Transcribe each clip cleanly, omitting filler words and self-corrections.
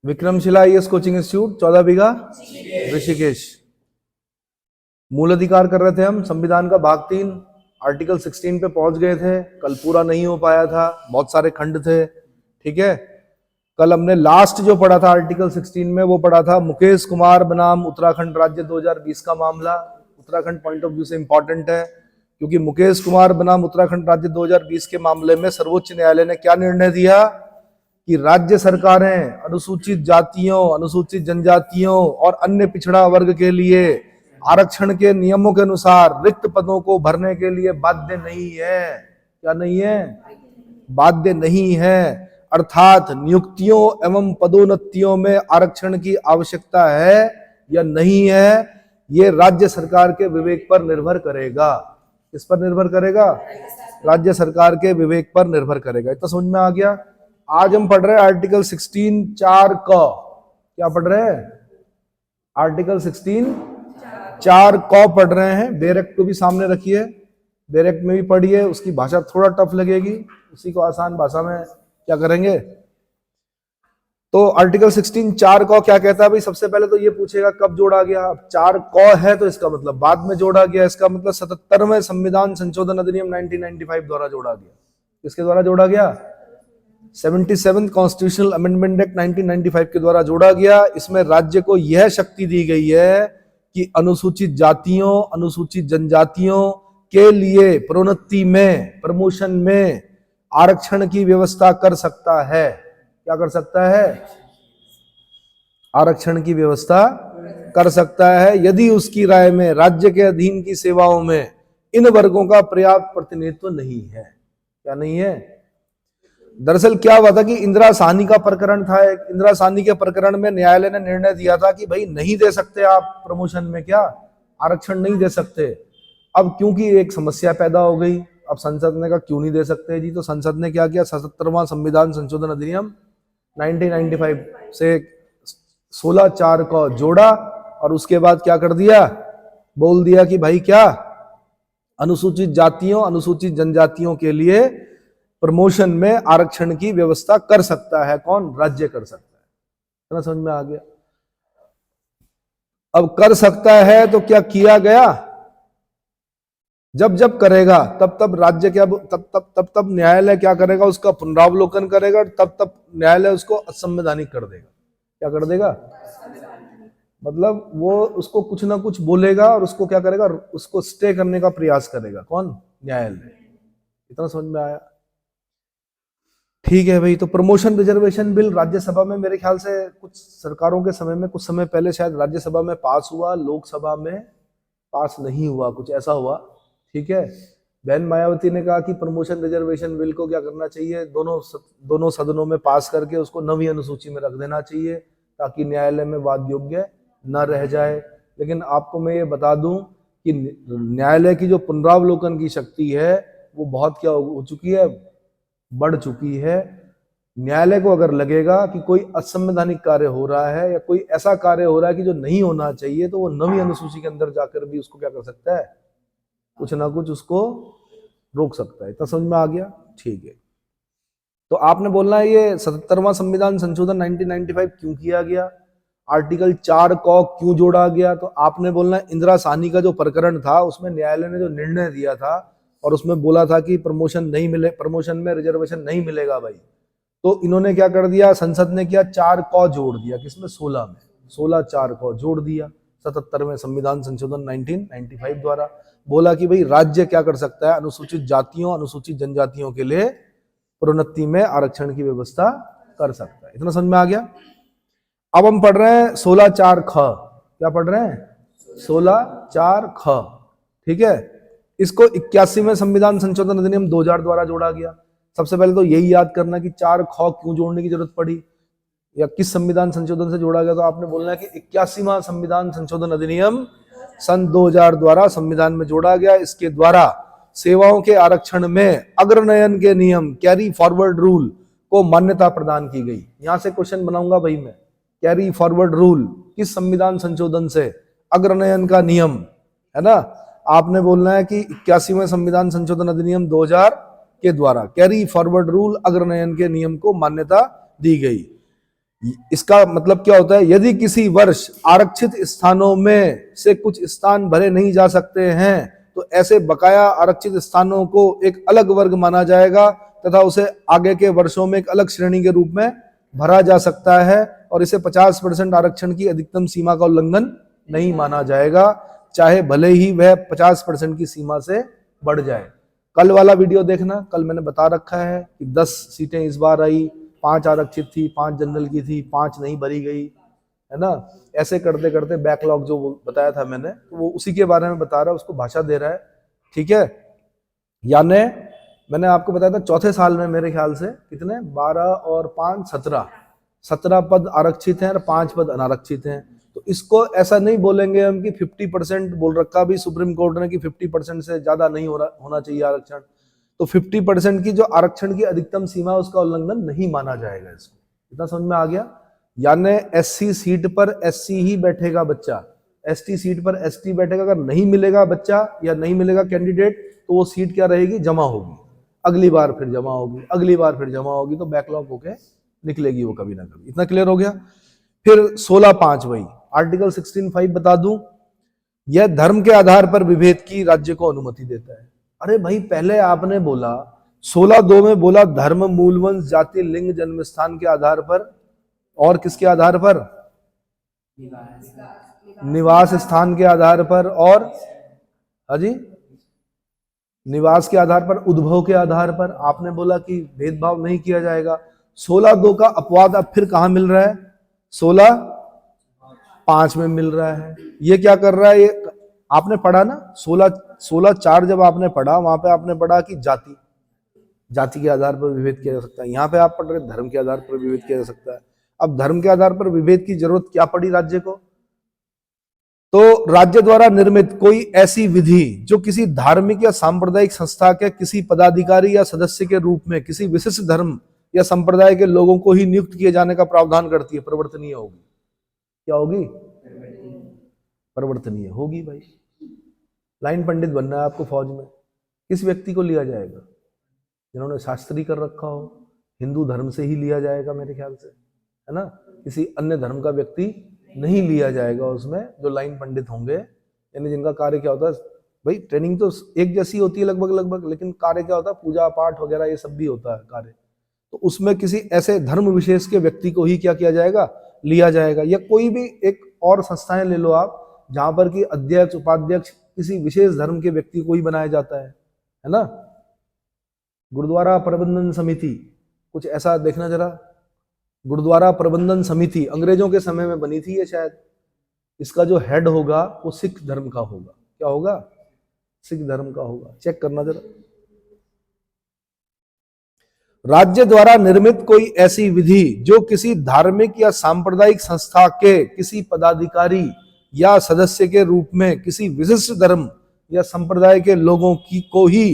Vikramshila IAS coaching institute 14 बीघा ऋषिकेश। मूल अधिकार कर रहे थे हम, संविधान का भाग 3 आर्टिकल 16 पे पहुंच गए थे। कल पूरा नहीं हो पाया था, बहुत सारे खंड थे। ठीक है, कल हमने लास्ट जो पढ़ा था आर्टिकल 16 में वो पढ़ा था मुकेश कुमार बनाम उत्तराखंड राज्य 2020 का मामला। उत्तराखंड पॉइंट ऑफ व्यू से इंपॉर्टेंट है क्योंकि मुकेश कुमार बनाम उत्तराखंड राज्य 2020 के मामले में सर्वोच्च न्यायालय ने क्या निर्णय दिया कि राज्य सरकारें अनुसूचित जातियों, अनुसूचित जनजातियों और अन्य पिछड़ा वर्ग के लिए आरक्षण के नियमों के अनुसार रिक्त पदों को भरने के लिए बाध्य नहीं है। क्या नहीं है? बाध्य नहीं है। अर्थात नियुक्तियों एवं पदोन्नतियों में आरक्षण की आवश्यकता है या नहीं है, ये राज्य सरकार के विवेक पर निर्भर करेगा। किस पर निर्भर करेगा? राज्य सरकार के विवेक पर निर्भर करेगा। इतना समझ में आ गया। आज हम पढ़ रहे हैं आर्टिकल 16 4 क। क्या पढ़ रहे हैं? आर्टिकल 16 4 क पढ़ रहे हैं। बेयर एक्ट को भी सामने रखिए, बेयर एक्ट में भी पढ़िए। उसकी भाषा थोड़ा टफ लगेगी, उसी को आसान भाषा में क्या करेंगे। तो आर्टिकल 16 4 क क्या कहता है भाई? सबसे पहले तो ये पूछेगा कब जोड़ा गया। अब 4 क है तो इसका मतलब बाद में जोड़ा गया। इसका मतलब 77वें संविधान संशोधन अधिनियम 1995 द्वारा जोड़ा गया। किसके द्वारा जोड़ा गया? 77th कॉन्स्टिट्यूशनल अमेंडमेंट एक्ट 1995 के द्वारा जोड़ा गया। इसमें राज्य को यह शक्ति दी गई है कि अनुसूचित जातियों, अनुसूचित जनजातियों के लिए प्रोन्नति में, प्रमोशन में आरक्षण की व्यवस्था कर सकता है। क्या कर सकता है? आरक्षण की व्यवस्था कर सकता है यदि उसकी राय में राज्य के अधीन की सेवाओं में इन वर्गों का पर्याप्त प्रतिनिधित्व नहीं है। क्या नहीं है? दरअसल क्या हुआ था कि इंदिरा साहनी का प्रकरण था। इंदिरा साहनी के प्रकरण में न्यायालय ने निर्णय दिया था कि भाई नहीं दे सकते आप प्रमोशन में, क्या आरक्षण नहीं दे सकते। अब क्योंकि एक समस्या पैदा हो गई, अब संसद ने कहा क्यों नहीं दे सकते जी, तो संसद ने क्या किया, 77वां संविधान संशोधन अधिनियम 1995 से 16 4 को जोड़ा और उसके बाद क्या कर दिया, बोल दिया कि भाई क्या अनुसूचित जातियों, अनुसूचित जनजातियों के लिए प्रमोशन में आरक्षण की व्यवस्था कर सकता है। कौन? राज्य कर सकता है। ना समझ में आ गया। अब कर सकता है तो क्या किया गया, जब जब करेगा तब तब राज्य क्या, तब न्यायालय क्या करेगा, उसका पुनरावलोकन करेगा, तब तब न्यायालय उसको असंवैधानिक कर देगा। क्या कर देगा? मतलब वो उसको कुछ ना कुछ बोलेगा और उसको क्या करेगा, उसको स्टे करने का प्रयास करेगा। कौन? न्यायालय। इतना समझ में आया? ठीक है भाई। तो प्रमोशन रिजर्वेशन बिल राज्यसभा में मेरे ख्याल से कुछ सरकारों के समय में, कुछ समय पहले शायद राज्यसभा में पास हुआ, लोकसभा में पास नहीं हुआ, कुछ ऐसा हुआ। ठीक है। बहन मायावती ने कहा कि प्रमोशन रिजर्वेशन बिल को क्या करना चाहिए, दोनों सदनों में पास करके उसको 9वीं अनुसूची में रख देना चाहिए ताकि न्यायालय में वाद योग्य न रह जाए। लेकिन आपको मैं ये बता दूं कि न्यायालय की जो पुनरावलोकन की शक्ति है वो बहुत क्या हो चुकी है, बढ़ चुकी है। न्यायालय को अगर लगेगा कि कोई असंवैधानिक कार्य हो रहा है या कोई ऐसा कार्य हो रहा है कि जो नहीं होना चाहिए, तो वो 9वीं अनुसूची के अंदर जाकर भी उसको क्या कर सकता है, कुछ ना कुछ उसको रोक सकता है। तो समझ में आ गया? ठीक है। तो आपने बोलना है ये 77वां संविधान संशोधन 1995 क्यों किया गया, आर्टिकल 4 को क्यों जोड़ा गया। तो आपने बोलना है इंदिरा साहनी का जो प्रकरण था उसमें न्यायालय ने जो निर्णय दिया था और उसमें बोला था कि प्रमोशन नहीं मिले, प्रमोशन में रिजर्वेशन नहीं मिलेगा भाई, तो इन्होंने क्या कर दिया, संसद ने किया 4 को जोड़ दिया। किसमें? 16 में। 16 4 को जोड़ दिया 77वें संविधान संशोधन 1995 द्वारा। बोला कि भाई राज्य क्या कर सकता है, अनुसूचित जातियों, अनुसूचित जनजातियों के लिए प्रोन्नति में आरक्षण की व्यवस्था कर सकता है। इतना समझ में आ गया। अब हम पढ़ रहे हैं 16 4 ख। क्या पढ़ रहे हैं? 16 4 ख। ठीक है। इसको 81वें संविधान संशोधन अधिनियम 2000 द्वारा जोड़ा गया। सबसे पहले तो यही याद करना कि 4 ख क्यों जोड़ने की जरूरत पड़ी या किस संविधान संशोधन से जोड़ा गया। तो आपने बोलना है कि 81वां संविधान संशोधन अधिनियम सन 2000 द्वारा संविधान में जोड़ा गया। इसके द्वारा सेवाओं के आरक्षण में अग्रनयन के नियम, कैरी फॉरवर्ड रूल को मान्यता प्रदान की गई। यहां से क्वेश्चन बनाऊंगा भाई मैं, कैरी फॉरवर्ड रूल किस संविधान संशोधन से? अग्रनयन का नियम, है ना। आपने बोलना है कि 81वें संविधान संशोधन अधिनियम 2000 के द्वारा कैरी फॉरवर्ड रूल, अग्रनयन के नियम को मान्यता दी गई। इसका मतलब क्या होता है, यदि किसी वर्ष आरक्षित स्थानों में से कुछ स्थान भरे नहीं जा सकते हैं तो ऐसे बकाया आरक्षित स्थानों को एक अलग वर्ग माना जाएगा तथा उसे आगे के वर्षों में एक अलग श्रेणी के रूप में भरा जा सकता है और इसे 50% आरक्षण की अधिकतम सीमा का उल्लंघन नहीं माना जाएगा, चाहे भले ही वह 50% की सीमा से बढ़ जाए। कल वाला वीडियो देखना, कल मैंने बता रखा है कि 10 सीटें इस बार आई, 5 आरक्षित थी, 5 जनरल की थी, 5 नहीं भरी गई, है ना। ऐसे करते करते बैकलॉग जो बताया था मैंने, तो वो उसी के बारे में बता रहा है, उसको भाषा दे रहा है, ठीक है। यानी मैंने आपको बताया था चौथे साल में मेरे ख्याल से कितने 12 और 5 17 पद आरक्षित हैं और 5 पद अनारक्षित हैं। तो इसको ऐसा नहीं बोलेंगे हम कि 50% बोल रखा भी सुप्रीम कोर्ट ने कि 50% से ज्यादा नहीं होना चाहिए आरक्षण, तो 50% की जो आरक्षण की अधिकतम सीमा है उसका उल्लंघन नहीं माना जाएगा। इसको इतना समझ में आ गया। यानी एससी सीट पर एससी ही बैठेगा बच्चा, एसटी सीट पर एसटी बैठेगा। अगर नहीं मिलेगा बच्चा या नहीं मिलेगा कैंडिडेट तो वो सीट क्या रहेगी, जमा होगी, अगली बार फिर जमा होगी, अगली बार फिर जमा होगी, तो बैकलॉग होके निकलेगी वो कभी ना कभी। इतना क्लियर हो गया। फिर 16(5) वही आर्टिकल 16(5) बता दूं, यह धर्म के आधार पर विभेद की राज्य को अनुमति देता है। अरे भाई पहले आपने बोला 16(2) में बोला धर्म, मूलवंश, जाति, लिंग, जन्म स्थान के आधार पर और किसके आधार पर, निवास स्थान के आधार पर और हाजी निवास के आधार पर, उद्भव के आधार पर। आपने बोला कि भेदभाव नहीं किया जाएगा। 16(2) का अपवाद अब फिर कहां मिल रहा है, 16(5) में मिल रहा है। ये क्या कर रहा है, ये आपने पढ़ा ना 16(4) जब आपने पढ़ा वहां पे आपने पढ़ा कि जाति के आधार पर विभेद किया जा सकता है। यहाँ पे आप पढ़ रहे धर्म के आधार पर विभेद किया जा सकता है। अब धर्म के आधार पर विभेद की जरूरत क्या पड़ी राज्य को, तो राज्य द्वारा निर्मित कोई ऐसी विधि जो किसी धार्मिक या सांप्रदायिक संस्था के किसी पदाधिकारी या सदस्य के रूप में किसी विशिष्ट धर्म या संप्रदाय के लोगों को ही नियुक्त किए जाने का प्रावधान करती है, परिवर्तनीय होगी। क्या होगी, परिवर्तनीय होगी। भाई लाइन पंडित बनना है आपको फौज में, किस व्यक्ति को लिया जाएगा, जिन्होंने शास्त्री कर रखा हो, हिंदू धर्म से ही लिया जाएगा मेरे ख्याल से, है ना। किसी अन्य धर्म का व्यक्ति नहीं लिया जाएगा उसमें, जो लाइन पंडित होंगे, यानी जिनका कार्य क्या होता है, भाई ट्रेनिंग तो एक जैसी होती है लगभग, लेकिन कार्य क्या होता है, पूजा पाठ वगैरह ये सब भी होता है कार्य। तो उसमें किसी ऐसे धर्म विशेष के व्यक्ति को ही क्या किया जाएगा, लिया जाएगा। या कोई भी एक और संस्थाएं ले लो आप, जहां पर कि अध्यक्ष उपाध्यक्ष किसी विशेष धर्म के व्यक्ति को ही बनाया जाता है ना। गुरुद्वारा प्रबंधन समिति, कुछ ऐसा देखना जरा, गुरुद्वारा प्रबंधन समिति अंग्रेजों के समय में बनी थी ये शायद। इसका जो हेड होगा वो सिख धर्म का होगा। क्या होगा, सिख धर्म का होगा, चेक करना जरा। राज्य द्वारा निर्मित कोई ऐसी विधि जो किसी धार्मिक या सांप्रदायिक संस्था के किसी पदाधिकारी या सदस्य के रूप में किसी विशिष्ट धर्म या संप्रदाय के लोगों की को ही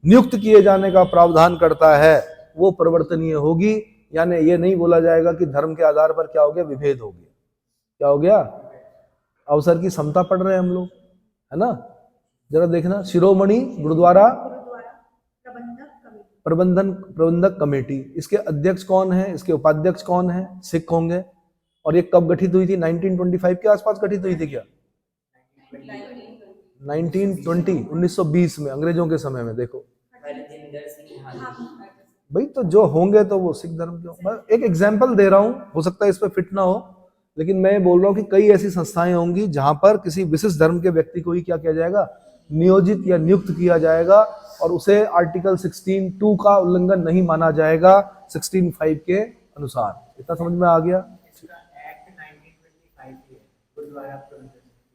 नियुक्त किए जाने का प्रावधान करता है, वो परिवर्तनीय होगी। यानी ये नहीं बोला जाएगा कि धर्म के आधार पर क्या हो गया, विभेद हो गया। क्या हो गया, अवसर की समता पढ़ रहे हैं हम लोग, है ना। जरा देखना, शिरोमणि गुरुद्वारा प्रबंधक कमेटी, इसके अध्यक्ष कौन है, इसके उपाध्यक्ष कौन है, सिख होंगे। और ये कब गठित हुई थी, 1925 के आसपास गठित हुई थी क्या, 1920 में, अंग्रेजों के समय में। देखो भाई, तो जो होंगे तो वो सिख धर्म के। मैं एक एग्जांपल दे रहा हूं, हो सकता है इस पे फिट ना हो, लेकिन मैं बोल रहा हूं कि कई ऐसी संस्थाएं होंगी जहां पर किसी विशिष्ट धर्म के व्यक्ति को ही क्या किया जाएगा, नियोजित या नियुक्त किया जाएगा, और उसे आर्टिकल 16(2) का उल्लंघन नहीं माना जाएगा 16(5) के अनुसार। इतना समझ में आ गया।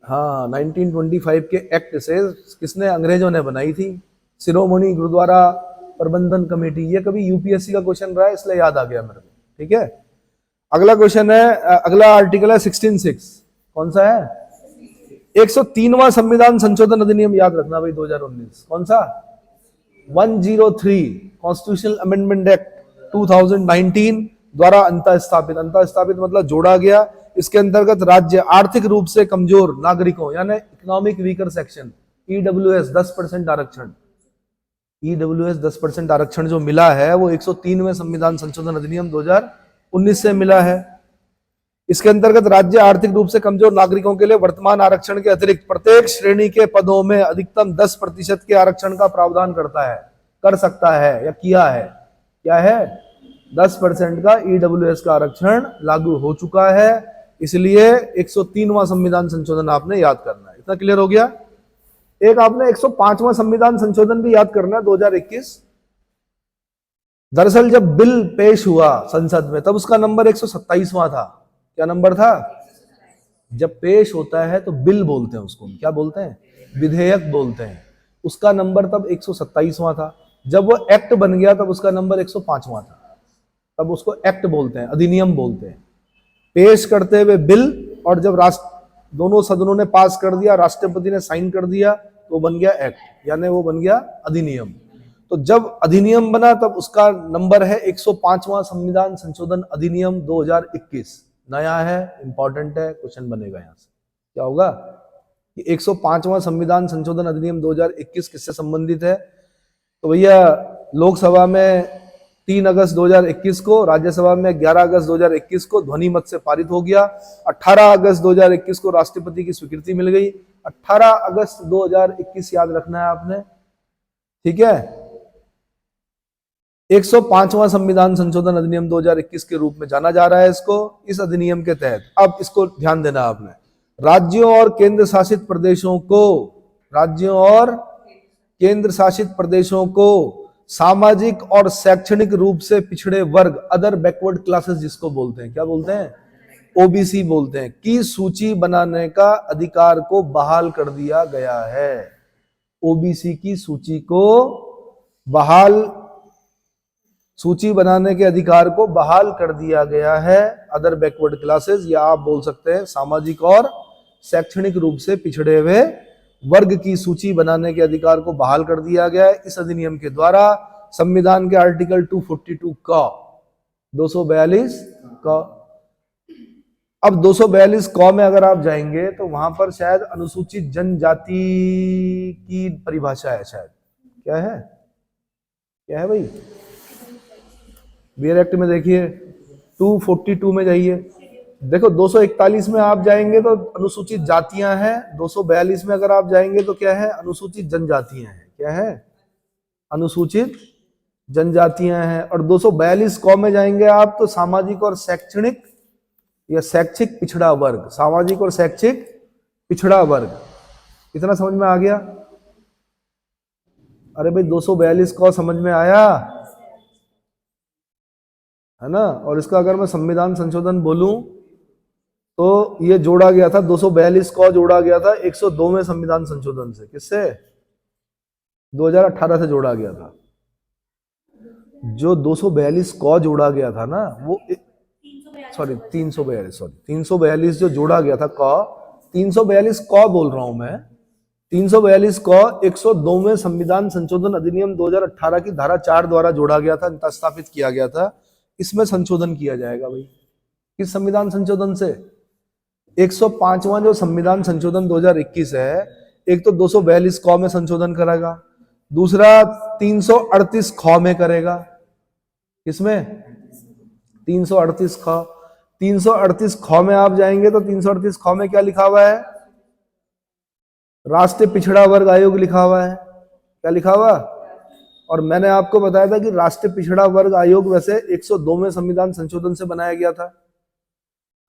हाँ, 1925 के एक्ट से किसने, अंग्रेजों ने बनाई थी, शिरोमणि गुरुद्वारा प्रबंधन कमेटी। ये कभी यूपीएससी का क्वेश्चन रहा है, इसलिए याद आ गया मेरे को, ठीक है। अगला क्वेश्चन है, अगला आर्टिकल है 16(6). कौन सा है, 103वां संविधान संशोधन अधिनियम, याद रखना भाई, 2019। कौन सा, 103 कॉन्स्टिट्यूशनल अमेंडमेंट एक्ट 2019 द्वारा अंतःस्थापित मतलब जोड़ा गया। इसके अंतर्गत राज्य आर्थिक रूप से कमजोर नागरिकों, यानी इकोनॉमिक वीकर सेक्शन, ईडब्ल्यूएस 10% आरक्षण, ईडब्ल्यूएस 10% आरक्षण जो मिला है वो 103वें संविधान संशोधन अधिनियम 2019 से मिला है। इसके अंतर्गत राज्य आर्थिक रूप से कमजोर नागरिकों के लिए वर्तमान आरक्षण के अतिरिक्त प्रत्येक श्रेणी के पदों में अधिकतम 10% के आरक्षण का प्रावधान करता है, कर सकता है या किया है। क्या है? 10% का ईडब्ल्यूएस का आरक्षण लागू हो चुका है। इसलिए 103वां संविधान संशोधन आपने याद करना है। इतना क्लियर हो गया? एक आपने 105वां संविधान संशोधन भी याद करना है, 2021। दरअसल जब बिल पेश हुआ संसद में तब उसका नंबर 127वां था। क्या नंबर था? जब पेश होता है तो बिल बोलते हैं उसको, क्या बोलते हैं? विधेयक बोलते हैं। उसका नंबर तब 127वां था। जब वो एक्ट बन गया तब उसका नंबर 105वां था। तब उसको एक्ट बोलते हैं, अधिनियम बोलते हैं। पेश करते हुए बिल, और जब दोनों सदनों ने पास कर दिया, राष्ट्रपति ने साइन कर दिया, तो बन गया एक्ट, यानी वो बन गया अधिनियम। तो जब अधिनियम बना तब उसका नंबर है 105वां संविधान संशोधन अधिनियम 2021। नया है, इंपॉर्टेंट है, क्वेश्चन बनेगा यहां से। क्या होगा कि 105वां संविधान संशोधन अधिनियम 2021 किससे संबंधित है? तो भैया लोकसभा में 3 अगस्त 2021 को, राज्यसभा में 11 अगस्त 2021 को ध्वनि मत से पारित हो गया। 18 अगस्त 2021 को राष्ट्रपति की स्वीकृति मिल गई। 18 अगस्त 2021 याद रखना है आपने, ठीक है। 105वां संविधान संशोधन अधिनियम 2021 के रूप में जाना जा रहा है इसको। इस अधिनियम के तहत अब इसको ध्यान देना आपने, राज्यों और केंद्र शासित प्रदेशों को सामाजिक और शैक्षणिक रूप से पिछड़े वर्ग, अदर बैकवर्ड क्लासेस जिसको बोलते हैं, क्या बोलते हैं? ओबीसी बोलते हैं, की सूची बनाने का अधिकार को बहाल कर दिया गया है। ओबीसी की सूची बनाने के अधिकार को बहाल कर दिया गया है। अदर बैकवर्ड क्लासेस, या आप बोल सकते हैं सामाजिक और शैक्षणिक रूप से पिछड़े हुए वर्ग की सूची बनाने के अधिकार को बहाल कर दिया गया है इस अधिनियम के द्वारा। संविधान के आर्टिकल 242 का 242 का, अब 242 क में अगर आप जाएंगे तो वहां पर शायद अनुसूचित जनजाति की परिभाषा है शायद। क्या है भाई? बियर एक्ट में देखिए 242 में जाइए, देखो 241 में आप जाएंगे तो अनुसूचित जातियां हैं, 242 में अगर आप जाएंगे तो क्या है? अनुसूचित जनजातियां हैं। क्या है? अनुसूचित जनजातियां हैं। और 242 क में जाएंगे आप तो सामाजिक और शैक्षणिक या शैक्षिक पिछड़ा वर्ग, सामाजिक और शैक्षिक पिछड़ा वर्ग। इतना समझ में आ गया? अरे भाई 242 क समझ में आया है ना? और इसका अगर मैं संविधान संशोधन बोलूं तो ये जोड़ा गया था, 242 क जोड़ा गया था 102वें संविधान संशोधन से। किससे? 2018 से जोड़ा गया था। जो 242 क जोड़ा गया था ना वो 342 जो जोड़ा गया था क, 342 क बोल रहा हूं मैं, 342 क 102वें संविधान संशोधन अधिनियम 2018 की धारा 4 द्वारा जोड़ा गया था, स्थापित किया गया था। इसमें संशोधन किया जाएगा भाई। किस संविधान संशोधन से? 105वां जो संविधान संशोधन 2021 है, एक तो 242 क में संशोधन करेगा, दूसरा 338 ख में करेगा। किसमें? 338 ख। 338 ख में आप जाएंगे तो 338 ख में क्या लिखा हुआ है? राष्ट्रीय पिछड़ा वर्ग आयोग लिखा हुआ है। क्या लिखा हुआ? और मैंने आपको बताया था कि राष्ट्रीय पिछड़ा वर्ग आयोग वैसे 102वें संविधान संशोधन से बनाया गया था।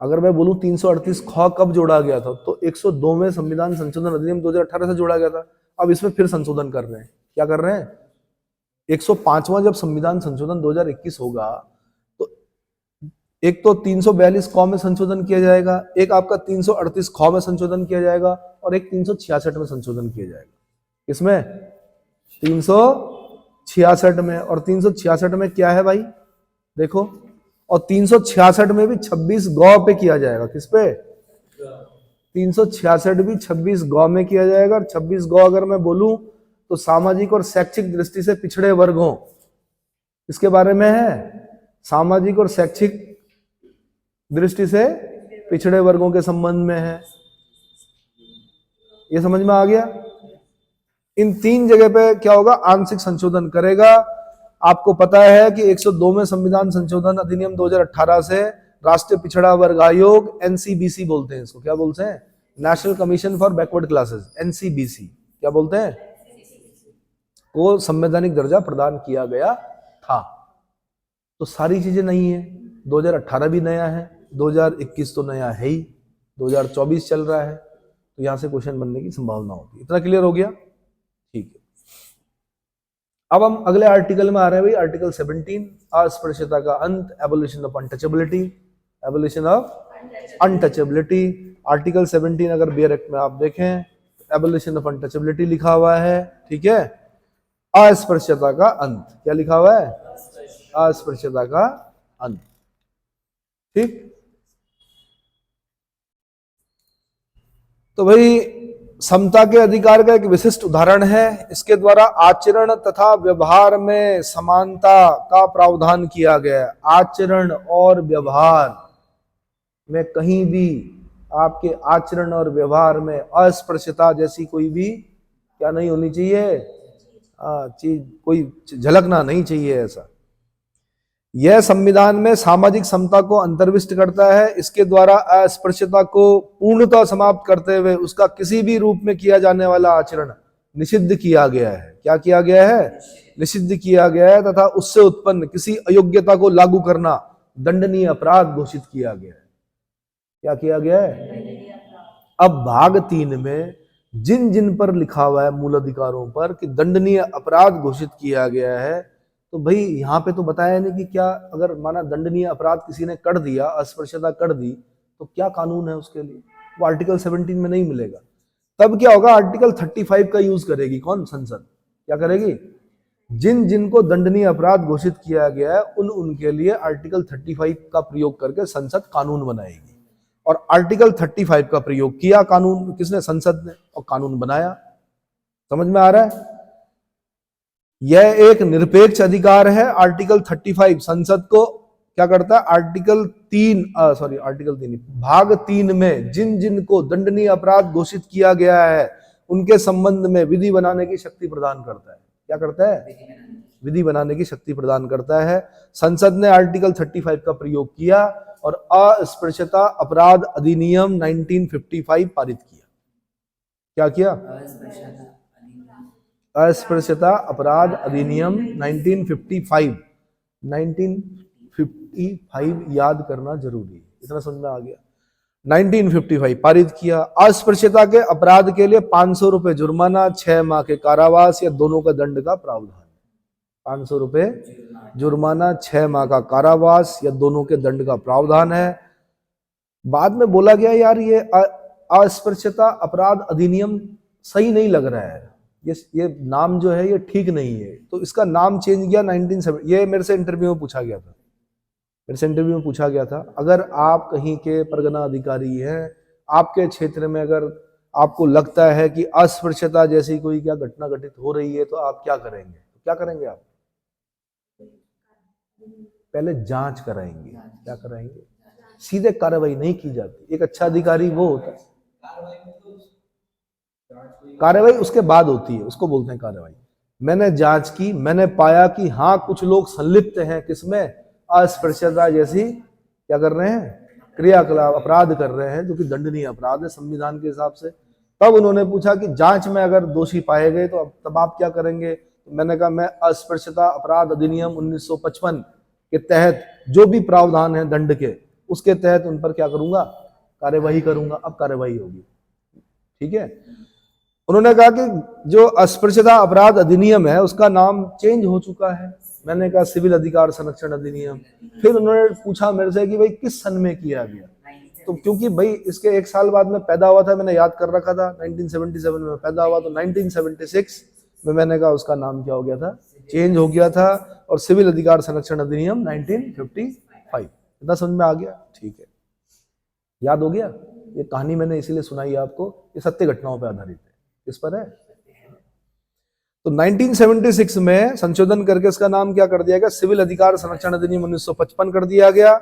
अगर मैं बोलूं 338 ख कब जोड़ा गया था तो 102वें संविधान संशोधन अधिनियम 2018 से जोड़ा गया था। अब इसमें फिर संशोधन कर रहे हैं। क्या कर रहे हैं? 105वां जब संविधान संशोधन 2021 होगा तो एक तो 342 क में संशोधन किया जाएगा, एक आपका 338 ख में संशोधन किया जाएगा और एक 366 में संशोधन किया जाएगा। किसमें? 366 में। और 366 में क्या है भाई? देखो, और 366 में भी 26 गौ पे किया जाएगा। किस पे? 366 भी 26 गौ में किया जाएगा। और 26 गौ अगर मैं बोलूं तो सामाजिक और शैक्षिक दृष्टि से पिछड़े वर्गों, इसके बारे में है, सामाजिक और शैक्षिक दृष्टि से पिछड़े वर्गों के संबंध में है। ये समझ में आ गया? इन 3 जगह पे क्या होगा? आंशिक संशोधन करेगा। आपको पता है कि 102वें संविधान संशोधन अधिनियम 2018 से राष्ट्रीय पिछड़ा वर्ग आयोग, एनसीबीसी बोलते हैं इसको। क्या बोलते हैं? National commission for backward classes, NCBC. क्या बोलते हैं? को संवैधानिक दर्जा प्रदान किया गया था। तो सारी चीजें नहीं है। 2018 भी नया है, 2021 तो नया है ही, 2024 चल रहा है, तो यहां से क्वेश्चन बनने की संभावना होती है। इतना क्लियर हो गया? ठीक है। अब हम अगले आर्टिकल में आ रहे हैं भाई, आर्टिकल 17, अस्पृश्यता का अंत, abolition of untouchability. Abolition of untouchability, article 17 अगर बियर एक्ट में आप देखें, एबोलिशन ऑफ अनटचेबिलिटी लिखा हुआ है, ठीक है। अस्पृश्यता का अंत, क्या लिखा हुआ है? अस्पृश्यता का अंत, ठीक। तो भाई समता के अधिकार का एक विशिष्ट उदाहरण है, इसके द्वारा आचरण तथा व्यवहार में समानता का प्रावधान किया गया है। आचरण और व्यवहार में कहीं भी आपके आचरण और व्यवहार में अस्पृश्यता जैसी कोई भी क्या नहीं होनी चाहिए, चीज कोई झलकना नहीं चाहिए ऐसा। यह संविधान में सामाजिक समता को अंतर्विष्ट करता है। इसके द्वारा अस्पृश्यता को पूर्णतः समाप्त करते हुए उसका किसी भी रूप में किया जाने वाला आचरण निषिद्ध किया गया है। क्या किया गया है? निषिद्ध किया गया है, तथा उससे उत्पन्न किसी अयोग्यता को लागू करना दंडनीय अपराध घोषित किया गया है। क्या किया गया है? अब भाग 3 में जिन जिन पर लिखा हुआ है मूल अधिकारों पर कि दंडनीय अपराध घोषित किया गया है, तो भाई यहाँ पे तो बताया नहीं कि क्या अगर माना दंडनीय अपराध किसी ने कर दिया, अस्पृश्यता कर दी, तो क्या कानून है उसके लिए, वो आर्टिकल 17 में नहीं मिलेगा। तब क्या होगा? आर्टिकल 35 का यूज करेगी कौन? संसद। क्या करेगी? जिन जिनको दंडनीय अपराध घोषित किया गया है उनके लिए आर्टिकल 35 का प्रयोग करके संसद कानून बनाएगी। और आर्टिकल 35 का प्रयोग किया कानून किसने? संसद ने, और कानून बनाया। समझ में आ रहा है? यह एक निरपेक्ष अधिकार है। आर्टिकल 35 संसद को क्या करता है? आर्टिकल 3 भाग 3 में जिन जिन को दंडनीय अपराध घोषित किया गया है उनके संबंध में विधि बनाने की शक्ति प्रदान करता है। क्या करता है? विधि बनाने की शक्ति प्रदान करता है। संसद ने आर्टिकल 35 का प्रयोग किया और अस्पृश्यता अपराध अधिनियम 1955 पारित किया। क्या किया? अस्पृश्यता अपराध अधिनियम 1955 याद करना जरूरी है, इतना समझ में आ गया। 1955 पारित किया। अस्पृश्यता के अपराध के लिए 500 रुपए जुर्माना, 6 माह के कारावास या दोनों का दंड का प्रावधान। 500 रुपए जुर्माना, 6 माह का कारावास या दोनों के दंड का प्रावधान है। बाद में बोला गया यार ये अस्पृश्यता अपराध अधिनियम सही नहीं लग रहा है, ये नाम जो है ये ठीक नहीं है, तो इसका नाम चेंज किया 1970। ये मेरे से इंटरव्यू में पूछा गया था, अगर आप कहीं के परगना अधिकारी हैं, आपके क्षेत्र में अगर आपको लगता है कि अस्पृश्यता जैसी कोई क्या घटना घटित हो रही है, तो आप क्या करेंगे? क्या करेंगे आप? पहले जांच कराएंगे। क्या कराएंगे? सीधे कार्रवाई नहीं की जाती। एक अच्छा अधिकारी वो होता है, कार्रवाई उसके बाद होती है, उसको बोलते हैं कार्रवाई। मैंने जांच की, मैंने पाया कि हाँ कुछ लोग संलिप्त हैं किसमें? अस्पृश्यता जैसी क्या कर रहे हैं? क्रियाकलाप, अपराध कर रहे हैं, जो कि दंडनीय अपराध है संविधान के हिसाब से। तब उन्होंने पूछा कि जांच में अगर दोषी पाए गए तो तब आप क्या करेंगे? तो मैंने कहा मैं अस्पृश्यता अपराध अधिनियम 1955 के तहत जो भी प्रावधान है दंड के, उसके तहत उन पर क्या करूंगा? कार्यवाही करूंगा। अब कार्यवाही होगी, ठीक है। उन्होंने कहा कि जो अस्पृश्यता अपराध अधिनियम है उसका नाम चेंज हो चुका है। मैंने कहा सिविल अधिकार संरक्षण अधिनियम। फिर उन्होंने पूछा मेरे से कि भाई किस सन में किया गया? तो क्योंकि भाई इसके 1 साल बाद में पैदा हुआ था, मैंने याद कर रखा था 1977 में पैदा हुआ, तो 1976 में मैंने कहा उसका नाम क्या हो गया था? चेंज हो गया था, और सिविल अधिकार संरक्षण अधिनियम 1955। इतना समझ में आ गया? ठीक है, याद हो गया। ये कहानी मैंने इसीलिए सुनाई आपको, ये सत्य घटनाओं पर आधारित है। किस पर है? तो 1976 में संशोधन करके इसका नाम क्या कर दिया गया? सिविल अधिकार संरक्षण अधिनियम 1955 कर दिया गया।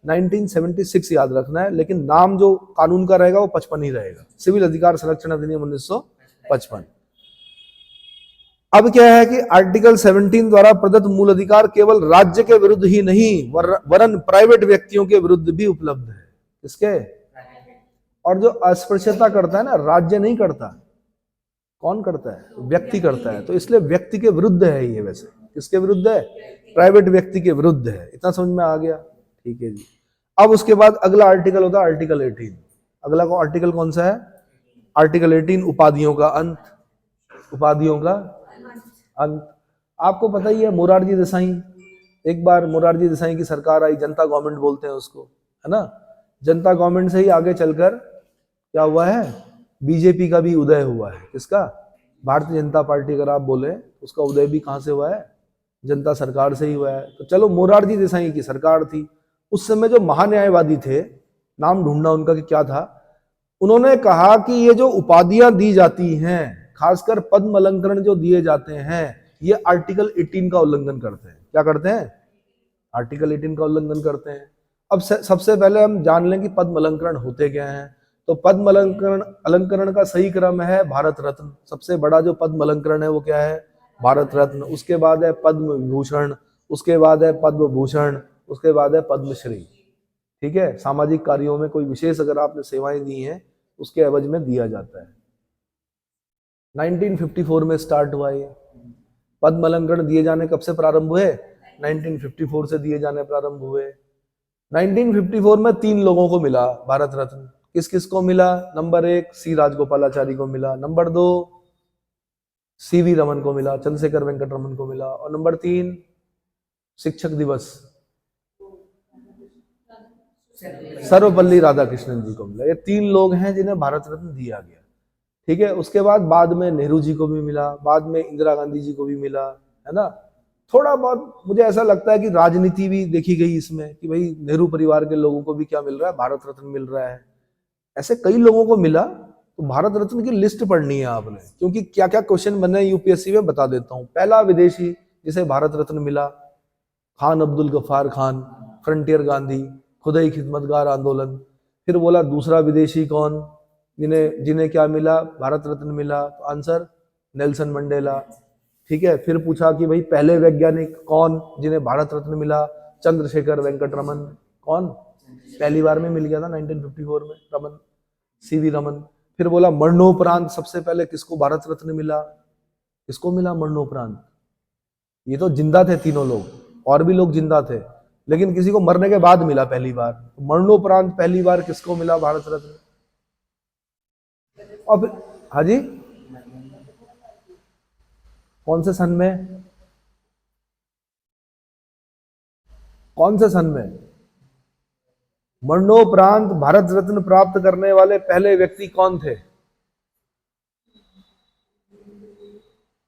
1976 याद रखना है, लेकिन नाम जो कानून का रहेगा वो 55 ही रहेगा, सिविल अधिकार संरक्षण अधिनियम 1955। अब क्या है कि आर्टिकल 17 द्वारा प्रदत्त मूल अधिकार केवल राज्य के विरुद्ध ही नहीं वरन प्राइवेट व्यक्तियों के विरुद्ध भी उपलब्ध है। किसके? और जो अस्पृश्यता करता है ना, राज्य नहीं करता, कौन करता है? व्यक्ति करता है। तो इसलिए व्यक्ति के विरुद्ध है ये। वैसे किसके विरुद्ध है? प्राइवेट व्यक्ति के विरुद्ध है। इतना समझ में आ गया? ठीक है जी। अब उसके बाद अगला आर्टिकल होता है आर्टिकल 18। अगला को आर्टिकल कौन सा है? आर्टिकल 18 उपाधियों का अंत। उपाधियों का अंत। आपको पता ही है मोरारजी देसाई, एक बार मोरारजी देसाई की सरकार आई, जनता गवर्नमेंट बोलते हैं उसको, है ना। जनता गवर्नमेंट से ही आगे चलकर क्या हुआ है? बीजेपी का भी उदय हुआ है। किसका? भारतीय जनता पार्टी। अगर आप बोले उसका उदय भी कहां से हुआ है? जनता सरकार से ही हुआ है। तो चलो मोरारजी देसाई की सरकार थी, उस समय जो महान्यायवादी थे, नाम ढूंढना उनका कि क्या था, उन्होंने कहा कि ये जो उपाधियां दी जाती हैं, खासकर पद्म अलंकरण जो दिए जाते हैं, ये आर्टिकल 18 का उल्लंघन करते हैं। क्या करते हैं? आर्टिकल 18 का उल्लंघन करते हैं। अब सबसे पहले हम जान लें कि पद्म अलंकरण होते क्या हैं। तो पद्म अलंकरण का सही क्रम है भारत रत्न। सबसे बड़ा जो पद्म अलंकरण है वो क्या है? भारत रत्न। उसके बाद है पद्म विभूषण, उसके बाद है पद्म भूषण, उसके बाद है पद्मश्री। ठीक है। सामाजिक कार्यों में कोई विशेष अगर आपने सेवाएं दी हैं उसके एवज में दिया जाता है। 1954 में स्टार्ट हुआ ये। पद्म अलंकरण दिए जाने कब से प्रारंभ हुए? 1954 से दिए जाने प्रारंभ हुए। 1954 में 3 लोगों को मिला भारत रत्न। किस किस को मिला? नंबर 1 सी राजगोपालाचारी को मिला, नंबर 2 सीवी रमन को मिला, चंद्रशेखर वेंकट रमन को मिला, और नंबर 3 शिक्षक दिवस सर्वपल्ली राधाकृष्णन जी को मिला। ये 3 लोग हैं जिन्हें भारत रत्न दिया गया। ठीक है। उसके बाद में नेहरू जी को भी मिला, बाद में इंदिरा गांधी जी को भी मिला, है ना। थोड़ा बहुत मुझे ऐसा लगता है कि राजनीति भी देखी गई इसमें कि भाई नेहरू परिवार के लोगों को भी क्या मिल रहा है? भारत रत्न मिल रहा है। ऐसे कई लोगों को मिला। तो भारत रत्न की लिस्ट पढ़नी है आपने, क्योंकि क्या क्या क्वेश्चन बने यूपीएससी में बता देता हूं। पहला विदेशी जिसे भारत रत्न मिला, खान अब्दुल गफ्फार खान, फ्रंटियर गांधी, खुदाई खिदमतगार आंदोलन। फिर बोला दूसरा विदेशी कौन जिन्हें क्या मिला? भारत रत्न मिला। तो आंसर नेल्सन मंडेला। ठीक है। फिर पूछा कि भाई पहले वैज्ञानिक कौन जिन्हें भारत रत्न मिला? चंद्रशेखर वेंकट रमन। कौन? पहली बार में मिल गया था 1954 में, रमन, सीवी रमन। फिर बोला मरणोपरांत सबसे पहले किसको भारत रत्न मिला? किसको मिला मरणोपरांत? ये तो जिंदा थे तीनों लोग, और भी लोग जिंदा थे, लेकिन किसी को मरने के बाद मिला पहली बार। मरणोपरांत पहली बार किसको मिला भारत रत्न? और फिर हाँ जी, कौन से सन में? कौन से सन में मरणोपरांत भारत रत्न प्राप्त करने वाले पहले व्यक्ति कौन थे?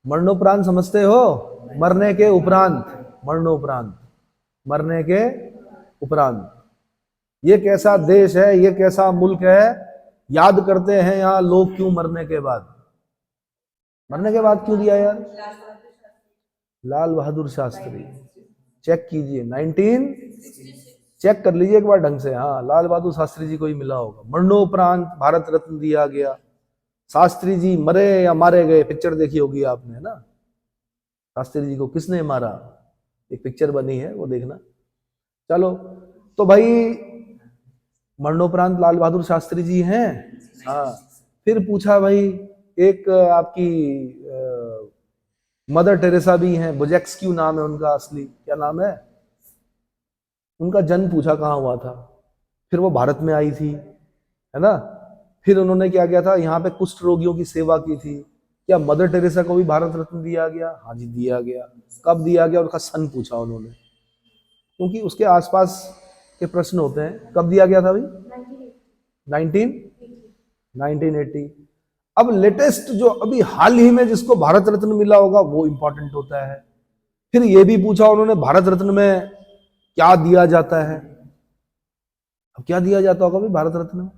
मरणोपरांत समझते हो? मरने के उपरांत। मरणोपरांत, मरने के उपरांत। ये कैसा देश है, ये कैसा मुल्क है, याद करते हैं यहां लोग क्यों मरने के बाद? मरने के बाद क्यों दिया यार? लाल बहादुर शास्त्री। चेक कीजिए 19 चेक कर लीजिए एक बार ढंग से। हाँ, लाल बहादुर शास्त्री जी को ही मिला होगा। मरणोपरांत भारत रत्न दिया गया। शास्त्री जी मरे या मारे गए, पिक्चर देखी होगी आपने, है ना। शास्त्री जी को किसने मारा, एक पिक्चर बनी है, वो देखना। चलो, तो भाई मरणोपरांत लाल बहादुर शास्त्री जी हैं। हाँ। फिर पूछा भाई, एक आपकी मदर टेरेसा भी हैं, बुजेक्स्क्यू नाम है उनका असली, क्या नाम है उनका? जन्म पूछा कहाँ हुआ था। फिर वो भारत में आई थी, है ना। फिर उन्होंने क्या किया था, यहाँ पे कुष्ठ रोगियों की सेवा की थी। क्या मदर टेरेसा को भी भारत रत्न दिया गया? हाँ जी, दिया गया। कब दिया गया? उनका सन पूछा उन्होंने, क्योंकि उसके आसपास के प्रश्न होते हैं। कब दिया गया था भाई? 1980। अब लेटेस्ट जो अभी हाल ही में जिसको भारत रत्न मिला होगा वो इंपॉर्टेंट होता है। फिर ये भी पूछा उन्होंने भारत रत्न में क्या दिया जाता है। अब क्या दिया जाता होगा भाई भारत रत्न में?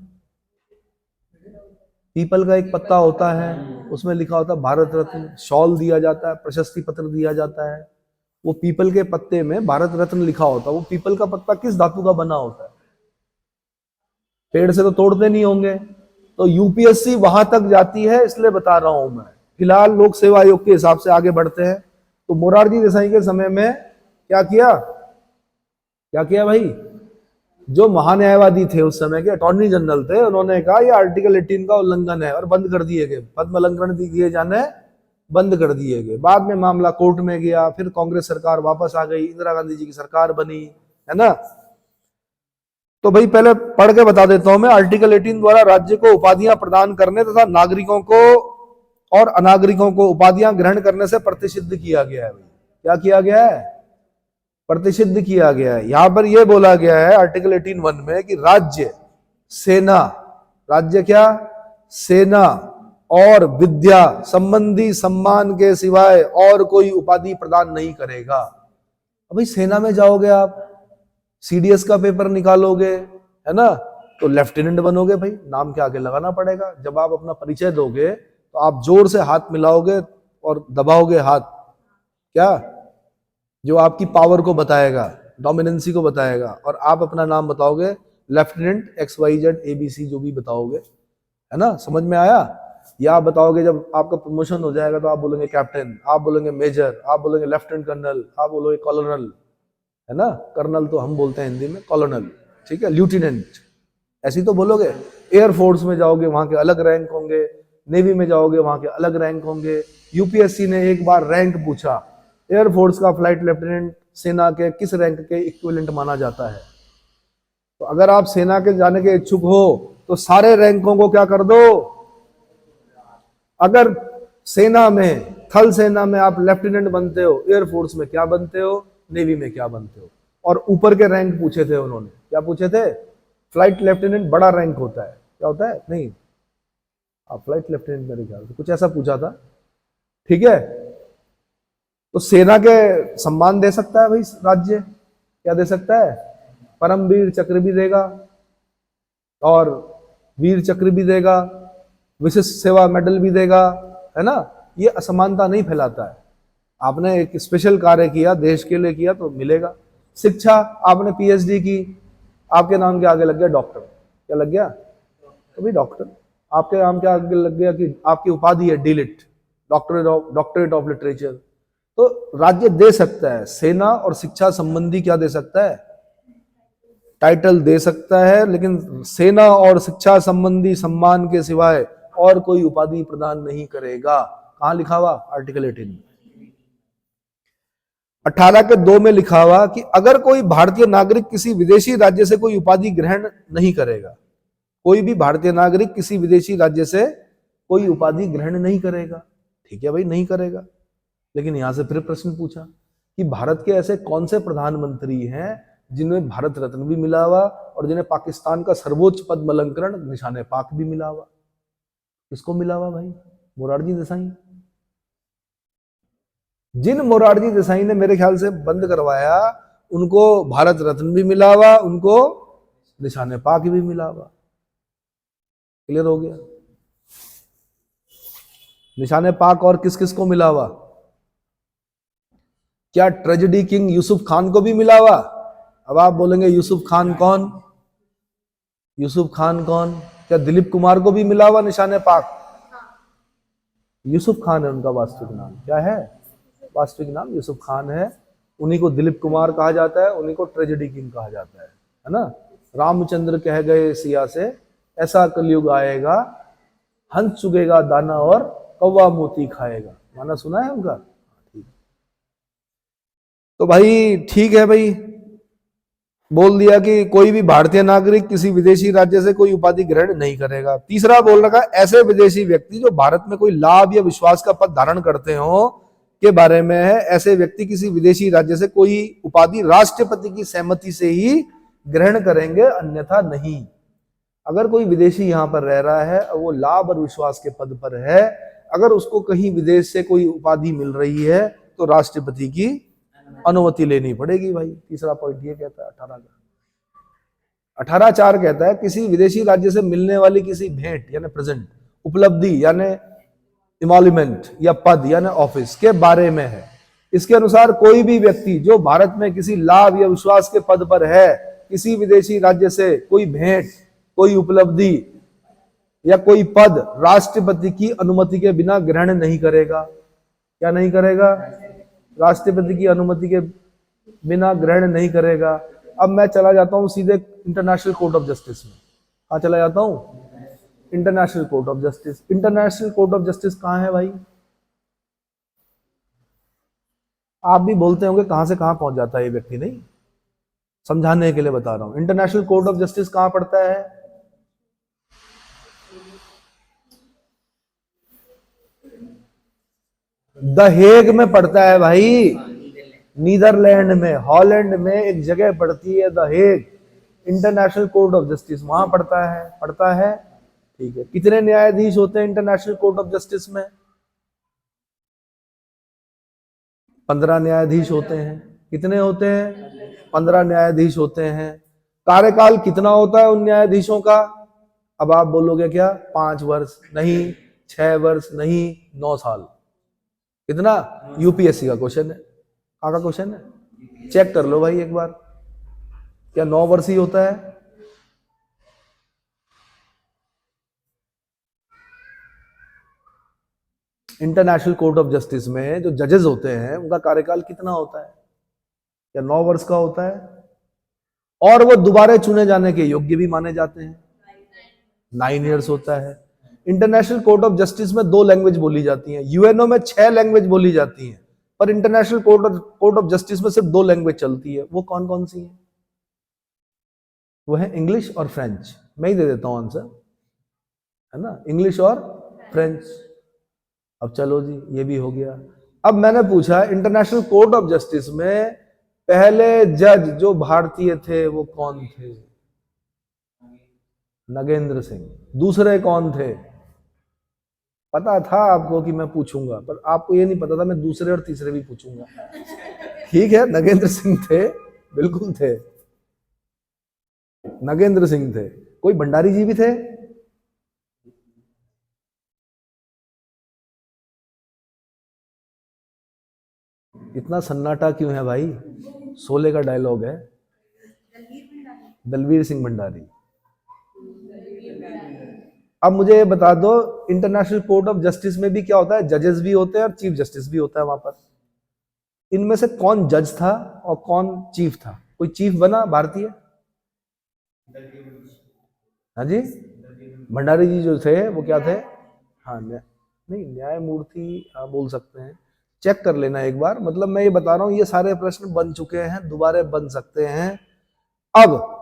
पीपल का एक पत्ता होता है, उसमें लिखा होता है भारत रत्न। शॉल दिया जाता है, प्रशस्ति पत्र दिया जाता है। वो पीपल के पत्ते में भारत रत्न लिखा होता है। वो पीपल का पत्ता किस धातु का बना होता है? पेड़ से तो तोड़ते नहीं होंगे। तो यूपीएससी वहां तक जाती है, इसलिए बता रहा हूं मैं। फिलहाल लोक सेवा आयोग के हिसाब से आगे बढ़ते हैं। तो मोरारजी देसाई के समय में क्या किया भाई, जो महान्यायवादी थे उस समय के अटॉर्नी जनरल थे, उन्होंने कहा ये आर्टिकल 18 का उल्लंघन है और बंद कर दिए गए, पद्म अलंकरण दिए जाने बंद कर दिए गए। बाद में मामला कोर्ट में गया, फिर कांग्रेस सरकार वापस आ गई, इंदिरा गांधी जी की सरकार बनी, है ना। तो भाई पहले पढ़ के बता देता हूं मैं। आर्टिकल 18 द्वारा राज्य को उपाधियां प्रदान करने तथा नागरिकों को और अनागरिकों को उपाधियां ग्रहण करने से प्रतिषिद्ध किया गया है। क्या किया गया है? प्रतिषिद्ध किया गया है। यहां पर यह बोला गया है आर्टिकल 18(1) में कि राज्य सेना और विद्या संबंधी सम्मान के सिवाय और कोई उपाधि प्रदान नहीं करेगा। अब भाई सेना में जाओगे आप, सीडीएस का पेपर निकालोगे, है ना, तो लेफ्टिनेंट बनोगे भाई, नाम के आगे लगाना पड़ेगा। जब आप अपना परिचय दोगे तो आप जोर से हाथ मिलाओगे और दबाओगे हाथ, क्या, जो आपकी पावर को बताएगा, डोमिनेंसी को बताएगा, और आप अपना नाम बताओगे, लेफ्टिनेंट XYZ ABC जो भी बताओगे, है ना, समझ में आया। या आप बताओगे जब आपका प्रमोशन हो जाएगा तो आप बोलेंगे कैप्टन, आप बोलेंगे मेजर, आप बोलेंगे लेफ्टिनेंट कर्नल, आप बोलोगे कॉलोनल, है ना, कर्नल तो हम बोलते हैं हिंदी में, कॉलोनल, ठीक है, ल्यूटिनेंट, ऐसी तो बोलोगे। एयरफोर्स में जाओगे वहां के अलग रैंक होंगे, नेवी में जाओगे वहां के अलग रैंक होंगे। यूपीएससी ने एक बार रैंक पूछा, एयरफोर्स का फ्लाइट लेफ्टिनेंट सेना के किस रैंक के इक्विवेलेंट माना जाता है? तो अगर आप सेना के जाने के इच्छुक हो तो सारे रैंकों को क्या कर दो। अगर सेना में, थल सेना में आप लेफ्टिनेंट बनते हो, एयरफोर्स में क्या बनते हो, नेवी में क्या बनते हो, और ऊपर के रैंक पूछे थे उन्होंने, क्या पूछे थे? फ्लाइट लेफ्टिनेंट बड़ा रैंक होता है, क्या होता है? नहीं, आप फ्लाइट लेफ्टिनेंट मेरे ख्याल से कुछ ऐसा पूछा था, ठीक है। तो सेना के सम्मान दे सकता है भाई राज्य, क्या दे सकता है? परमवीर चक्र भी देगा और वीर चक्र भी देगा, विशिष्ट सेवा मेडल भी देगा, है ना। ये असमानता नहीं फैलाता है। आपने एक स्पेशल कार्य किया, देश के लिए किया, तो मिलेगा। शिक्षा, आपने PhD की, आपके नाम के आगे लग गया डॉक्टर, क्या लग गया? तो भाई डॉक्टर, आपके नाम के आगे लग गया कि आपकी उपाधि है डीलिट, डॉक्टरेट ऑफ लिटरेचर, तो राज्य दे सकता है। सेना और शिक्षा संबंधी क्या दे सकता है? टाइटल दे सकता है, लेकिन सेना और शिक्षा संबंधी सम्मान के सिवाय और कोई उपाधि प्रदान नहीं करेगा। कहां लिखा हुआ? आर्टिकल 18 18 के 2 में लिखा हुआ कि अगर कोई भारतीय नागरिक किसी विदेशी राज्य से कोई उपाधि ग्रहण नहीं करेगा, कोई भी भारतीय नागरिक किसी विदेशी राज्य से कोई उपाधि ग्रहण नहीं करेगा, ठीक है भाई, नहीं करेगा। लेकिन यहां से फिर प्रश्न पूछा कि भारत के ऐसे कौन से प्रधानमंत्री हैं जिन्हें भारत रत्न भी मिला हुआ और जिन्हें पाकिस्तान का सर्वोच्च पद्म अलंकरण निशाने पाक भी मिला हुआ? किसको मिला हुआ भाई? मोरारजी देसाई। जिन मोरारजी देसाई ने मेरे ख्याल से बंद करवाया, उनको भारत रत्न भी मिला हुआ, उनको निशाने पाक भी मिला हुआ। क्लियर हो गया? निशाने पाक और किस किस को मिला हुआ? क्या ट्रेजेडी किंग यूसुफ खान को भी मिला हुआ? अब आप बोलेंगे यूसुफ खान कौन? यूसुफ खान कौन? क्या दिलीप कुमार को भी मिला हुआ निशाने पाक? यूसुफ खान है उनका वास्तविक नाम, क्या है वास्तविक नाम? यूसुफ खान है। उन्हीं को दिलीप कुमार कहा जाता है, उन्हीं को ट्रेजेडी किंग कहा जाता है ना। रामचंद्र कह गए सिया से, ऐसा कलयुग आएगा, हंस चुगेगा दाना और कौवा मोती खाएगा। गाना सुना है उनका? ठीक। तो भाई ठीक है भाई, बोल दिया कि कोई भी भारतीय नागरिक किसी विदेशी राज्य से कोई उपाधि ग्रहण नहीं करेगा। तीसरा बोल रखा, ऐसे विदेशी व्यक्ति जो भारत में कोई लाभ या विश्वास का पद धारण करते हो के बारे में है, ऐसे व्यक्ति किसी विदेशी राज्य से कोई उपाधि राष्ट्रपति की सहमति से ही ग्रहण करेंगे, अन्यथा नहीं। अगर कोई विदेशी यहां पर रह रहा है और वो लाभ और विश्वास के पद पर है, अगर उसको कहीं विदेश से कोई उपाधि मिल रही है तो राष्ट्रपति की अनुमति लेनी पड़ेगी भाई। तीसरा पॉइंट ये कहता है 18 का। 18(4) कहता है किसी विदेशी राज्य से मिलने वाली किसी भेंट यानी प्रेजेंट, उपलब्धि यानी इमोल्यूमेंट या पद यानी ऑफिस के बारे में है। इसके अनुसार कोई भी व्यक्ति जो भारत में किसी लाभ या विश्वास के पद पर है, किसी विदेशी राज्य से कोई भेंट, कोई उपलब्धि या कोई पद राष्ट्रपति की अनुमति के बिना ग्रहण नहीं करेगा। क्या नहीं करेगा? राष्ट्रपति की अनुमति के बिना ग्रहण नहीं करेगा। अब मैं चला जाता हूं सीधे इंटरनेशनल कोर्ट ऑफ जस्टिस में। कहाँ चला जाता हूं? International court of justice. International court of justice कहाँ है भाई? आप भी बोलते होंगे कहां से कहां पहुंच जाता है ये व्यक्ति, नहीं समझाने के लिए बता रहा हूं। इंटरनेशनल कोर्ट ऑफ जस्टिस कहां पड़ता है? द हेग में पड़ता है भाई, नीदरलैंड में, हॉलैंड में एक जगह पड़ती है the Hague, international court of justice, वहां पड़ता है। ठीक है, कितने न्यायाधीश होते हैं इंटरनेशनल कोर्ट ऑफ जस्टिस में? 15 न्यायाधीश होते हैं। कितने होते हैं? 15 न्यायाधीश होते हैं। कार्यकाल कितना होता है उन न्यायाधीशों का? अब आप बोलोगे क्या 5 वर्ष नहीं, 6 वर्ष नहीं, 9 साल। कितना? यूपीएससी का क्वेश्चन है। कहाँ का क्वेश्चन है? चेक कर लो भाई एक बार, क्या 9 वर्ष ही होता है? इंटरनेशनल कोर्ट ऑफ जस्टिस में जो जजेस होते हैं उनका कार्यकाल कितना होता है? क्या 9 वर्ष का होता है? और वो दोबारा चुने जाने के योग्य भी माने जाते हैं। 9 ईयर्स होता है। इंटरनेशनल कोर्ट ऑफ जस्टिस में 2 लैंग्वेज बोली जाती हैं। यूएनओ में 6 लैंग्वेज बोली जाती हैं, पर इंटरनेशनल कोर्ट ऑफ जस्टिस में सिर्फ 2 लैंग्वेज चलती है। वो कौन कौन सी है? वो है इंग्लिश और फ्रेंच। मैं ही दे देता हूं आंसर, है ना, इंग्लिश और फ्रेंच। अब चलो जी, ये भी हो गया। अब मैंने पूछा इंटरनेशनल कोर्ट ऑफ जस्टिस में पहले जज जो भारतीय थे वो कौन थे? नगेंद्र सिंह। दूसरे कौन थे? पता था आपको कि मैं पूछूंगा, पर आपको ये नहीं पता था मैं दूसरे और तीसरे भी पूछूंगा। ठीक है, नगेंद्र सिंह थे, बिल्कुल थे, नगेंद्र सिंह थे। कोई भंडारी जी भी थे? इतना सन्नाटा क्यों है भाई? शोले का डायलॉग है। दलवीर सिंह भंडारी। अब मुझे ये बता दो, इंटरनेशनल कोर्ट ऑफ जस्टिस में भी क्या होता है? जजेस भी होते हैं और चीफ जस्टिस भी होता है वहां पर। इनमें से कौन जज था और कौन चीफ था? कोई चीफ बना भारतीय? हाँ जी, भंडारी जी जो थे वो क्या थे? हाँ, नहीं, न्यायमूर्ति आप बोल सकते हैं। चेक कर लेना एक बार। मतलब मैं ये बता रहा हूं ये सारे प्रश्न बन चुके हैं, दोबारा बन सकते हैं। अब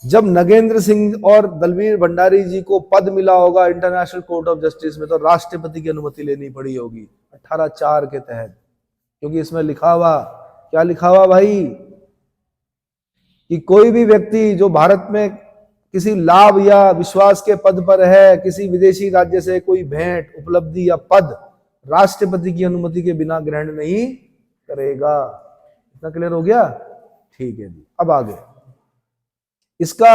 जब नगेंद्र सिंह और दलवीर भंडारी जी को पद मिला होगा इंटरनेशनल कोर्ट ऑफ जस्टिस में, तो राष्ट्रपति की अनुमति लेनी पड़ी होगी 18(4) के तहत, क्योंकि इसमें लिखा हुआ, क्या लिखा हुआ भाई, कि कोई भी व्यक्ति जो भारत में किसी लाभ या विश्वास के पद पर है, किसी विदेशी राज्य से कोई भेंट, उपलब्धि या पद राष्ट्रपति की अनुमति के बिना ग्रहण नहीं करेगा। इतना क्लियर हो गया? ठीक है जी। अब आगे, इसका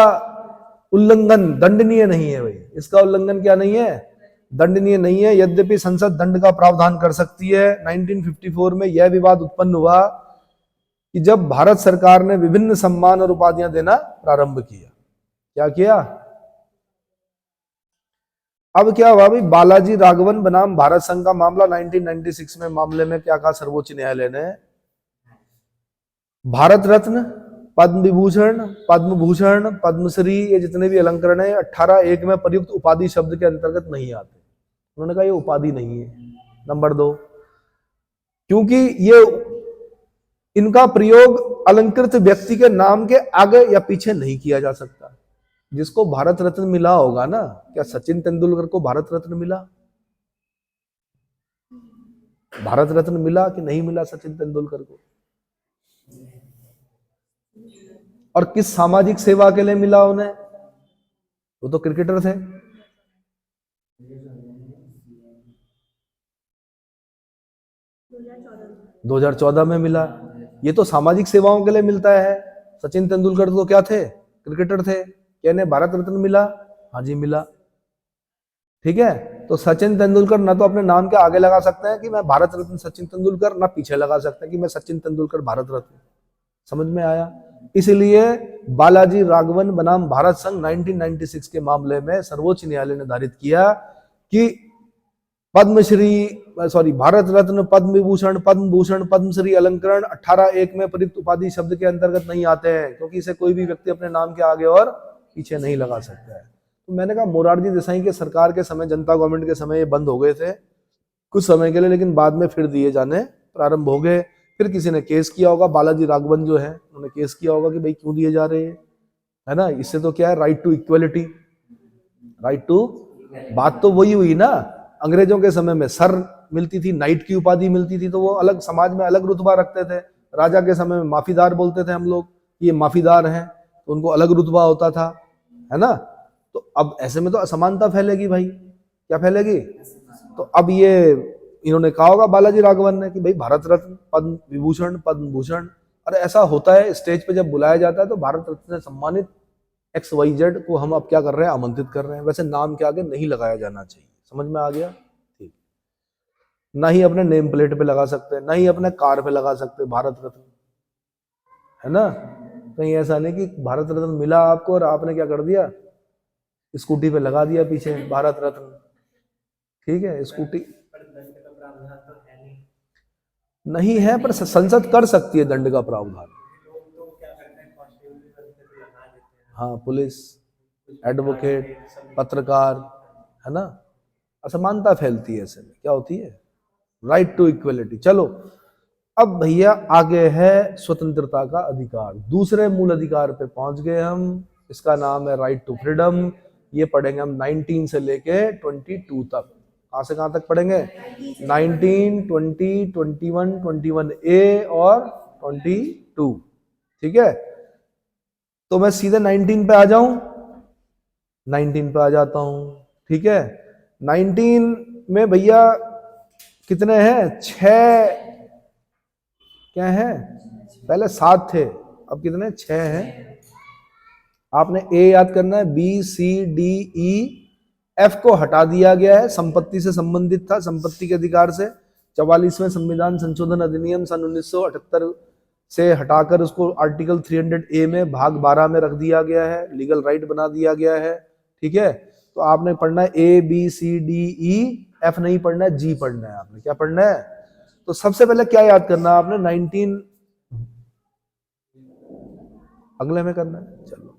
उल्लंघन दंडनीय नहीं है भाई। इसका उल्लंघन क्या नहीं है? दंडनीय नहीं है। यद्यपि संसद दंड का प्रावधान कर सकती है। 1954 में यह विवाद उत्पन्न हुआ कि जब भारत सरकार ने विभिन्न सम्मान और उपाधियां देना प्रारंभ किया। क्या किया? अब क्या हुआ भाई, बालाजी राघवन बनाम भारत संघ का मामला 1996 में, मामले में क्या कहा सर्वोच्च न्यायालय ने? भारत रत्न, पद्म विभूषण, पद्म भूषण, पद्मश्री, ये जितने भी अलंकरण है 18(1) में प्रयुक्त उपाधि शब्द के अंतर्गत नहीं आते। उन्होंने कहा ये उपाधि नहीं है। नंबर 2, क्योंकि ये इनका प्रयोग अलंकृत व्यक्ति के नाम के आगे या पीछे नहीं किया जा सकता। जिसको भारत रत्न मिला होगा ना, क्या सचिन तेंदुलकर को भारत रत्न मिला? भारत रत्न मिला कि नहीं मिला सचिन तेंदुलकर को? और किस सामाजिक सेवा के लिए मिला उन्हें? वो तो क्रिकेटर थे। दो 2014 में मिला। ये तो सामाजिक सेवाओं के लिए मिलता है। सचिन तेंदुलकर तो क्या थे? क्रिकेटर थे। क्या इन्हें भारत रत्न मिला? हाँ जी, मिला। ठीक है, तो सचिन तेंदुलकर ना तो अपने नाम के आगे लगा सकते हैं कि मैं भारत रत्न सचिन तेंदुलकर, ना पीछे लगा सकते हैं कि मैं सचिन तेंदुलकर भारत रत्न। समझ में आया? इसलिए बालाजी राघवन बनाम भारत संघ 1996 के मामले में सर्वोच्च न्यायालय ने निर्धारित किया कि भारत रत्न, पद्म विभूषण, पद्म भूषण, पद्मश्री अलंकरण 18(1) में प्रयुक्त उपाधि शब्द के अंतर्गत नहीं आते हैं, क्योंकि इसे कोई भी व्यक्ति अपने नाम के आगे और पीछे नहीं लगा सकता है। तो मैंने कहा मोरारजी देसाई के सरकार के समय, जनता गवर्नमेंट के समय ये बंद हो गए थे कुछ समय के लिए, लेकिन बाद में फिर दिए जाने प्रारंभ हो गए। फिर किसी ने केस किया होगा, बालाजी राघवन जो है उन्होंने केस किया होगा कि भाई क्यों दिए जा रहे हैं, है ना। इससे तो क्या है, right to equality, right to, बात तो वही हुई ना। अंग्रेजों के समय में सर मिलती थी, नाइट की उपाधि मिलती थी, तो वो अलग समाज में अलग रुतबा रखते थे। राजा के समय में माफीदार बोलते थे हम लोग, ये माफीदार हैं, तो उनको अलग रुतबा होता था, है ना। तो अब ऐसे में तो असमानता फैलेगी भाई, क्या फैलेगी। तो अब ये इन्होंने कहा होगा बालाजी राघवन ने कि भाई भारत रत्न, पद्म विभूषण, पद्म भूषण, अरे ऐसा होता है स्टेज पे जब बुलाया जाता है तो भारत रत्न से सम्मानित XYZ को हम अब क्या कर रहे हैं, आमंत्रित कर रहे हैं। वैसे नाम के आगे नहीं लगाया जाना चाहिए, समझ में आ गया, ठीक। ना ही अपने नेम प्लेट पे लगा सकते, ना ही अपने कार पे लगा सकते भारत रत्न, है ना। कहीं ऐसा नहीं कि भारत रत्न मिला आपको और आपने क्या कर दिया, स्कूटी पे लगा दिया पीछे भारत रत्न, ठीक है। स्कूटी नहीं है, पर संसद कर सकती है दंड का प्रावधान। हाँ, पुलिस, एडवोकेट, पत्रकार, है ना। असमानता फैलती है, ऐसे में क्या होती है, राइट टू इक्वलिटी। चलो अब भैया आगे है स्वतंत्रता का अधिकार, दूसरे मूल अधिकार पे पहुंच गए हम। इसका नाम है राइट टू फ्रीडम। ये पढ़ेंगे हम 19 से लेके 22 तक। कहां से कहां तक पढ़ेंगे, 19, 20, 21, 21A और 22, ठीक है। तो मैं सीधे 19 पे आ जाऊं, 19 पे आ जाता हूं, ठीक है। 19 में भैया कितने हैं, 6, क्या है, पहले 7 थे, अब कितने, 6 हैं। आपने A याद करना है, BCDEF को हटा दिया गया है, संपत्ति से संबंधित था, संपत्ति के अधिकार से। 44वें संविधान संशोधन अधिनियम सन 1978 से हटाकर उसको आर्टिकल 300A में भाग 12 में रख दिया गया है, लीगल राइट बना दिया गया है, ठीक है। तो आपने पढ़ना है ABCDEF, नहीं पढ़ना है G पढ़ना है। आपने क्या पढ़ना है, तो सबसे पहले क्या याद करना है आपने, 19 अगले में करना है। चलो